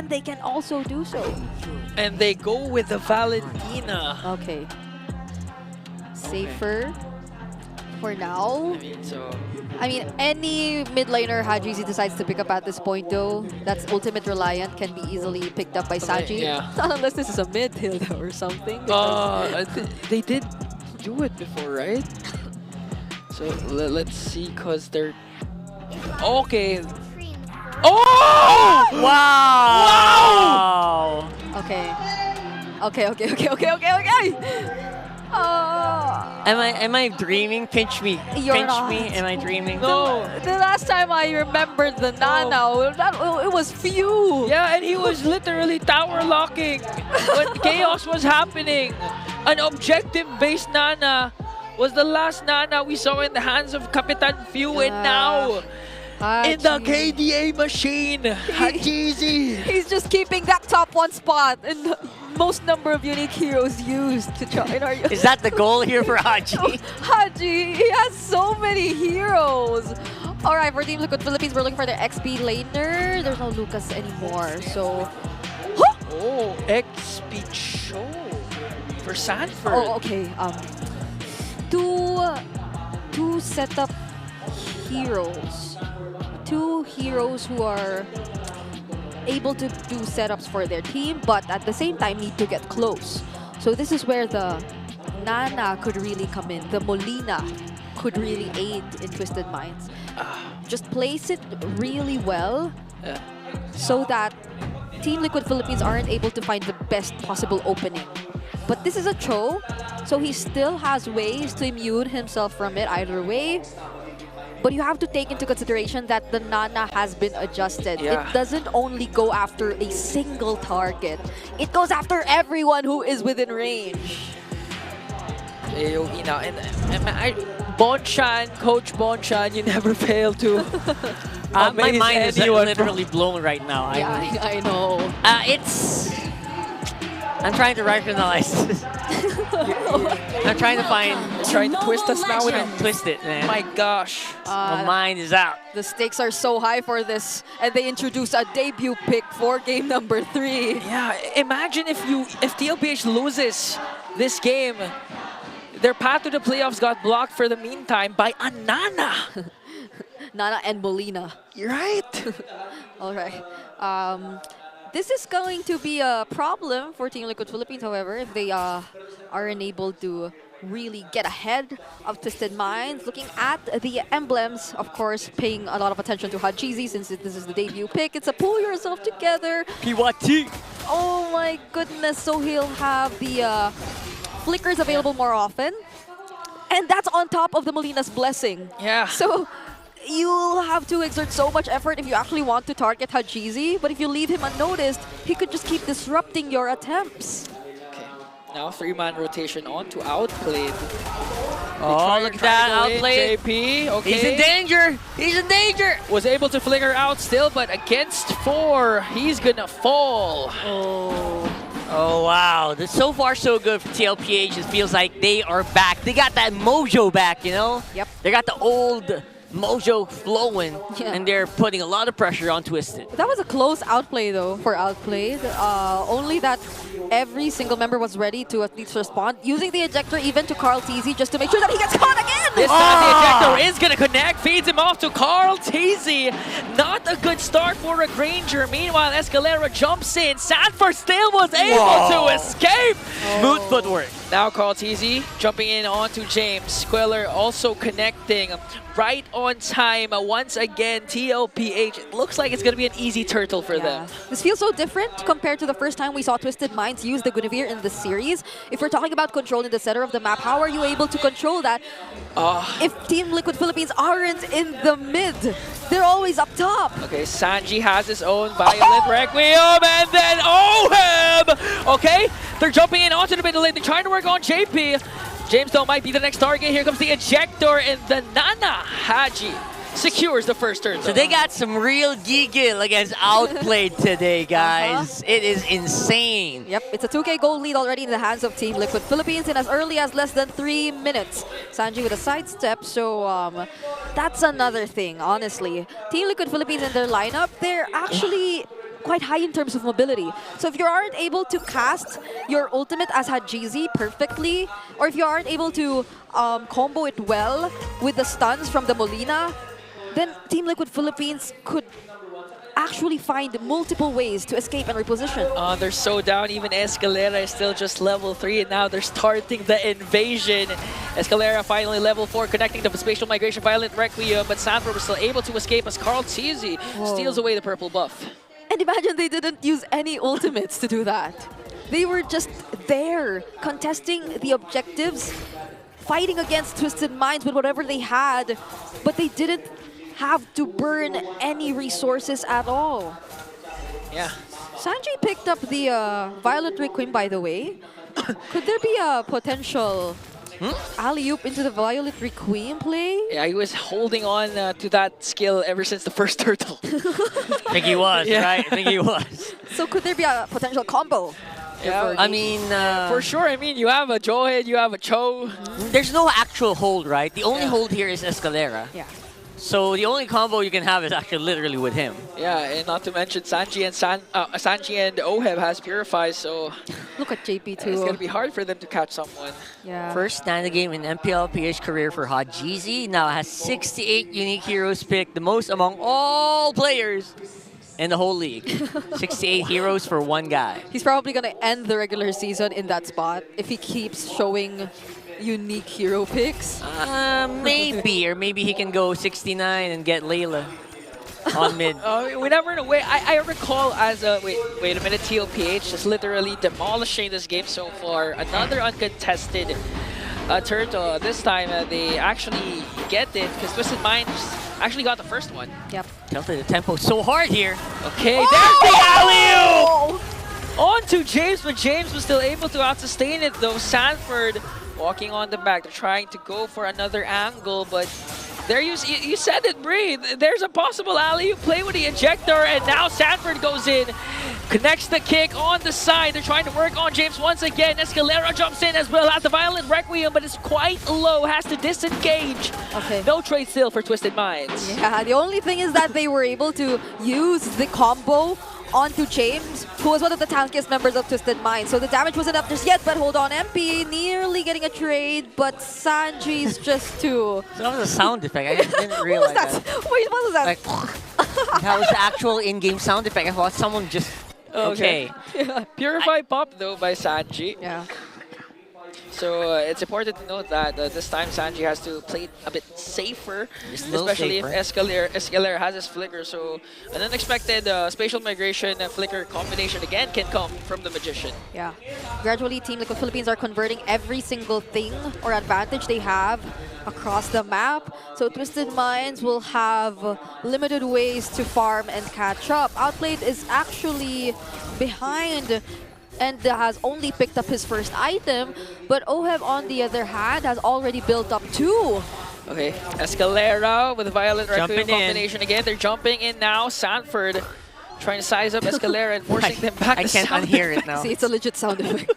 then they can also do so. And they go with the Valentina. Okay. Safer for now. I mean, any mid laner Hajizi decides to pick up at this point, though, that's ultimate reliant, can be easily picked up by Sanji. Yeah. Not unless this is a mid hill or something. They did do it before, right? So let's see, cause they're okay. Oh! Wow! Okay. Okay. Am I dreaming? Pinch me. You're Pinch not. me. Am I dreaming? No. The last time I remembered the Nana, it was few. Yeah, and he was literally tower locking when chaos was happening. An objective-based Nana was the last Nana we saw in the hands of Kapitan Few, and now in the KDA machine, Hajizi. He's just keeping that top 1 spot and the most number of unique heroes used to try. Is that the goal here for Haji? Haji, he has so many heroes. All right, for Team Liquid Philippines, we're looking for their XP laner. There's no Lucas anymore, so. Oh, XP show for Sanford. Oh, okay. Two setup heroes. 2 heroes who are able to do setups for their team, but at the same time need to get close. So this is where the Nana could really come in. The Molina could really aid in Twisted Minds. Just place it really well so that Team Liquid Philippines aren't able to find the best possible opening. But this is a Cho, so he still has ways to immune himself from it either way. But you have to take into consideration that the Nana has been adjusted. Yeah. It doesn't only go after a single target. It goes after everyone who is within range. And Bonchan, Coach Bonchan, you never fail to My amaze mind is anyone, literally blown right now. Yeah, I know. I'm trying to rationalize this. I'm trying to find... Trying to twist us now. Trying to twist it, man. My gosh. My mind is out. The stakes are so high for this, and they introduce a debut pick for game number 3. Yeah, imagine if tlph loses this game, their path to the playoffs got blocked for the meantime by a Nana. Nana and Molina. You're right. All right. This is going to be a problem for Team Liquid Philippines, however, if they are unable to really get ahead of Twisted Minds. Looking at the emblems, of course, paying a lot of attention to Hajizi since this is the debut pick. It's a pull yourself together. PYT. Oh my goodness, so he'll have the flickers available more often. And that's on top of the Molina's blessing. Yeah. So you'll have to exert so much effort if you actually want to target Hajizi, but if you leave him unnoticed, he could just keep disrupting your attempts. Okay. Now 3-man rotation on to Outplayed. Oh, look at that, Outplayed. JP, okay. He's in danger. He's in danger. Was able to flicker out still, but against 4, he's gonna fall. Oh, wow. So far, so good for tlph. It feels like they are back. They got that mojo back, you know? Yep. They got the old mojo flowing, Yeah. and they're putting a lot of pressure on Twisted. That was a close outplay, though, for Outplayed. Only that every single member was ready to at least respond, using the ejector even to Carl TZ just to make sure that he gets caught again! This time the ejector is going to connect, feeds him off to Carl TZ. Not a good start for a Granger. Meanwhile, Escalera jumps in. Sanford still was able to escape. Smooth footwork. Now Carl TZ jumping in onto James. Queller also connecting right on time. Once again, tlph. It looks like it's going to be an easy turtle for them. This feels so different compared to the first time we saw Twisted Minds use the Guinevere in the series. If we're talking about controlling the center of the map, how are you able to control that if Team Liquid Philippines aren't in the mid? They're always up top. Okay, Sanji has his own Violent Requiem, and then OHEM! Okay, they're jumping in onto the middle lane. They're trying to work on JP. James though might be the next target. Here comes the ejector, and the Nana Haji secures the first turn. So they got some real giggle against Outplayed today, guys. It is insane. Yep, it's a 2K gold lead already in the hands of Team Liquid Philippines in as early as less than 3 minutes. Sanji with a sidestep, so that's another thing, honestly. Team Liquid Philippines in their lineup, they're actually quite high in terms of mobility. So if you aren't able to cast your ultimate as Hajizi perfectly, or if you aren't able to combo it well with the stuns from the Molina, then Team Liquid Philippines could actually find multiple ways to escape and reposition. They're so down. Even Escalera is still just level 3, and now they're starting the invasion. Escalera finally level 4, connecting to the spatial migration Violent Requiem, but Sanford was still able to escape as Carl Tizi steals away the purple buff. And imagine they didn't use any ultimates to do that. They were just there, contesting the objectives, fighting against Twisted Minds with whatever they had, but they didn't have to burn any resources at all. Yeah. Sanji picked up the Violet Requiem, by the way. Could there be a potential alley-oop into the Violet Requiem play? Yeah, he was holding on to that skill ever since the first turtle. I think he was, right? I think he was. So could there be a potential combo? Yeah, I mean, for sure. I mean, you have a Johead, you have a Cho. there's no actual hold, right? The only hold here is Escalera. Yeah. So the only combo you can have is actually literally with him. Yeah, and not to mention Sanji and Oheb has Purify, so Look at JP too. it's gonna be hard for them to catch someone. Yeah. First Nana game in MPL PH career for Hajizi. Now has 68 unique heroes picked, the most among all players in the whole league. 68 heroes for one guy. He's probably going to end the regular season in that spot if he keeps showing unique hero picks. Maybe, or maybe he can go 69 and get Layla on mid. We never know. Wait, I recall as a wait a minute. tlph is literally demolishing this game so far. Another uncontested turtle. This time they actually get it because Twisted Minds actually got the first one. Yep. Tilted the tempo so hard here. Okay, there's the alley-oop! On to James, but James was still able to out-sustain it though. Sanford walking on the back. They're trying to go for another angle, but there you said it, Bree. There's a possible alley-oop play with the ejector, and now Sanford goes in, connects the kick on the side. They're trying to work on James once again. Escalera jumps in as well, has the Violent Requiem, but it's quite low, has to disengage. Okay. No trade still for Twisted Minds. Yeah, the only thing is that they were able to use the combo onto James, who was one of the tankiest members of Twisted Minds. So the damage wasn't up just yet, but hold on, MP nearly getting a trade, but Sanji's just too... So that was a sound effect. I didn't realize What was that? Wait, what was that? Like, that was the actual in-game sound effect. I thought someone just... Okay. Purify pop though by Sanji. Yeah. So it's important to note that this time Sanji has to play a bit safer, Just a little especially safer. if Escalera has his flicker. So an unexpected spatial migration and flicker combination again can come from the Magician. Yeah. Gradually, Team Liquid Philippines are converting every single thing or advantage they have across the map. So Twisted Minds will have limited ways to farm and catch up. Outplayed is actually behind and has only picked up his first item, but Oheb, on the other hand, has already built up 2. Okay, Escalera with a Violent Requiem Jumping in. combination again. They're jumping in now. Sanford trying to size up Escalera and forcing them back. I to can't sound unhear it now. See, it's a legit sound effect.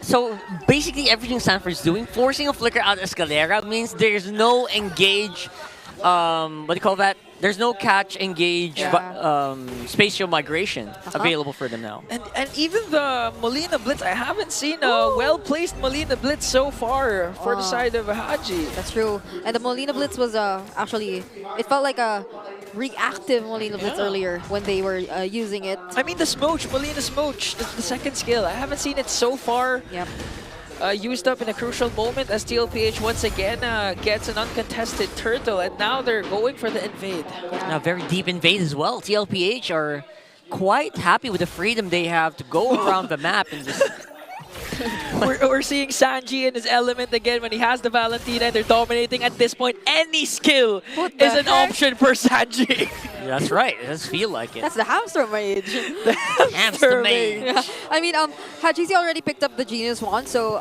So basically everything Sanford's doing, forcing a flicker out Escalera means there's no engage, what do you call that? There's no catch, engage, spatial migration available for them now. And even the Molina Blitz, I haven't seen a well-placed Molina Blitz so far for the side of Haji. That's true. And the Molina Blitz was actually, it felt like a reactive Molina Blitz earlier when they were using it. I mean the Smooch, Molina Smooch, the second skill. I haven't seen it so far. Yep. Used up in a crucial moment as tlph once again gets an uncontested turtle, and now they're going for the invade. Now very deep invade as well. tlph are quite happy with the freedom they have to go around the map and just... we're seeing Sanji in his element again when he has the Valentina, and they're dominating at this point. Any skill is an option for Sanji. That's right, it does feel like it. That's the hamster mage. Hamster mage. Yeah. I mean, Hajizi already picked up the Genius Wand, so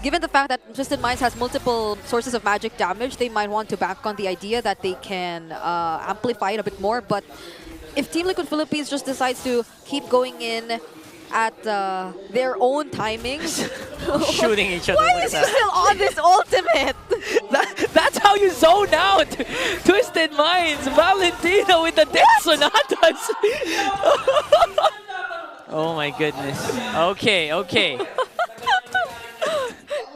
given the fact that Twisted Minds has multiple sources of magic damage, they might want to back on the idea that they can amplify it a bit more. But if Team Liquid Philippines just decides to keep going in at their own timings. Shooting each other. Why Look is at he that. still on this ultimate? That's how you zone out. Twisted Minds, Valentino with the death sonatas. Oh my goodness. Okay, okay.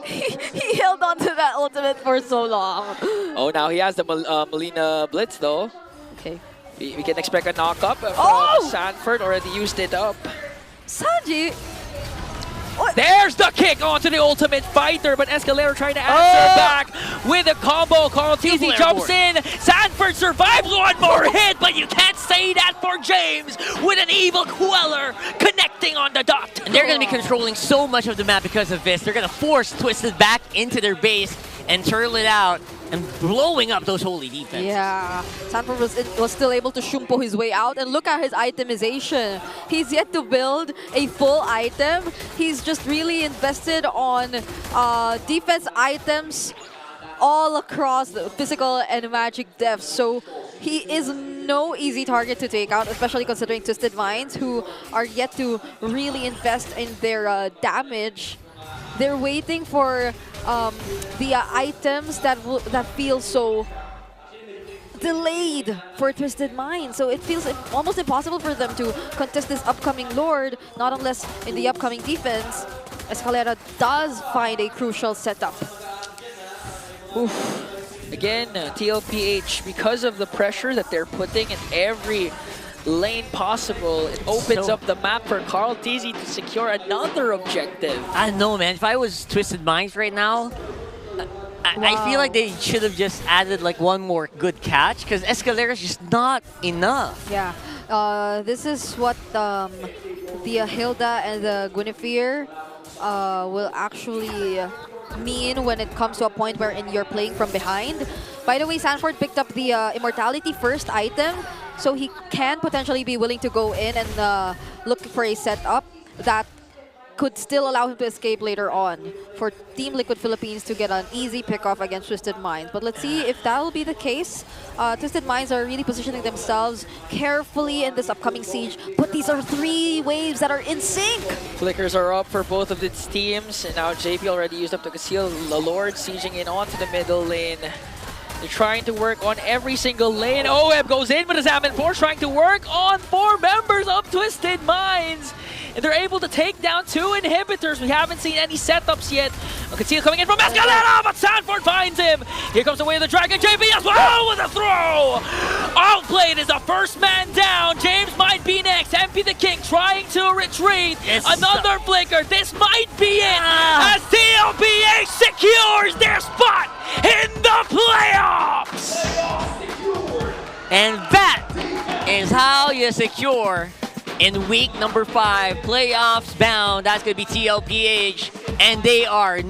He held on to that ultimate for so long. Oh, now he has the Molina Blitz though. Okay. We can expect a knock-up from Oh! Sanford, already used it up. Sanji. There's the kick onto the Ultimate Fighter, but Escalera trying to answer back with a combo. Carl Teasy jumps in. Sanford survives one more hit, but you can't say that for James with an evil Queller connecting on the dot. And they're going to be controlling so much of the map because of this. They're going to force Twisted back into their base and turtle it out and blowing up those holy defense. Yeah, Sanford was still able to shumpo his way out, and look at his itemization. He's yet to build a full item. He's just really invested on defense items all across the physical and magic depth. So he is no easy target to take out, especially considering Twisted Minds, who are yet to really invest in their damage. They're waiting for the items that feel so delayed for Twisted Minds. So it feels almost impossible for them to contest this upcoming Lord, not unless in the upcoming defense, Escalera does find a crucial setup. Oof. Again, tlph, because of the pressure that they're putting in every lane possible, it opens up the map for Carl Teasy to secure another objective. I know, man. If I was Twisted Minds right now, I feel like they should have just added like one more good catch because Escalera's just not enough. Yeah, this is what the Hilda and the Guinevere will actually mean when it comes to a point wherein you're playing from behind. By the way, Sanford picked up the Immortality first item, so he can potentially be willing to go in and look for a setup that could still allow him to escape later on for Team Liquid Philippines to get an easy pick-off against Twisted Minds. But let's see if that will be the case. Twisted Minds are really positioning themselves carefully in this upcoming siege, but these are 3 waves that are in sync. Flickers are up for both of its teams, and now JP already used up to conceal the Lord, sieging in onto the middle lane. They're trying to work on every single lane. OM goes in with his Amin Force, trying to work on 4 members of Twisted Minds. And they're able to take down 2 inhibitors. We haven't seen any setups yet. Conceal coming in from Escalera, but Sanford finds him. Here comes the way of the Dragon. JP as well with a throw. Outplayed is the first man down. James might be next. MP the King trying to retreat. Another flicker. This might be it. As tlph secures their spot in the playoffs. And that is how you secure in week number 5, playoffs bound. That's going to be tlph, and they are